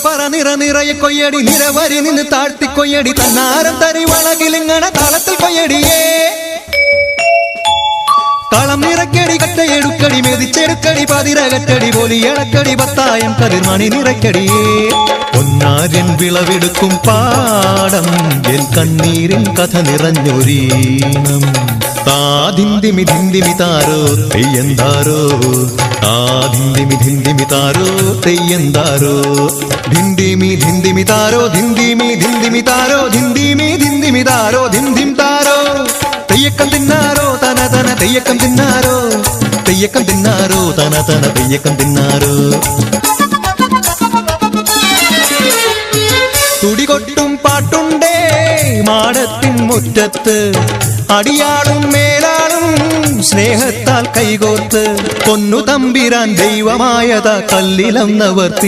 പറ നിറ നിറയെ കൊയ്യടി നിരവരി നിന്ന് താഴ്ത്തി കൊയ്യടി തന്നാരം തരി വളകിലിങ്ങണ താളത്തിൽ കൊയ്യടിയേ കളം നിറക്കടി കട്ടയെടുക്കടി മെതിച്ചെടുക്കടി പതിരകറ്റടി പോലി ഇളക്കടി പത്തായം കതിർമണി നിറയ്ക്കടിയേ പൊന്നാര്യൻ വിളവെടുക്കും പാടം എൻ കണ്ണീരിൻ കഥ നിറഞ്ഞൊരീണം താധിന്തിമി ധിന്തിമി താരോ തെയ്യന്താരോ താധിന്തിമി ധിന്തിമി താരോ തെയ്യന്താരോ ധിന്തിമി ധിന്തിമി താരോ ധിന്തിമി ധിന്തിമി താരോ ധിന്തിമി ധിന്തിമി താരോ ധിന്തിം താരോ തെയ്യക്കം തിന്നാരോ തന തന തെയ്യക്കം തിന്നാരോ തെയ്യക്കം തിന്നാരോ തന തന തെയ്യക്കം തിന്നാരോ തുടികൊട്ടും പാട്ടുണ്ടേ മാടത്തിൻ മുറ്റത്ത് അടിയാളും മേലാളും സ്നേഹത്താൽ കൈകോർത്ത് പൊന്നു തമ്പിരാൻ ദൈവമായതാ കല്ലിലന്നവർത്തി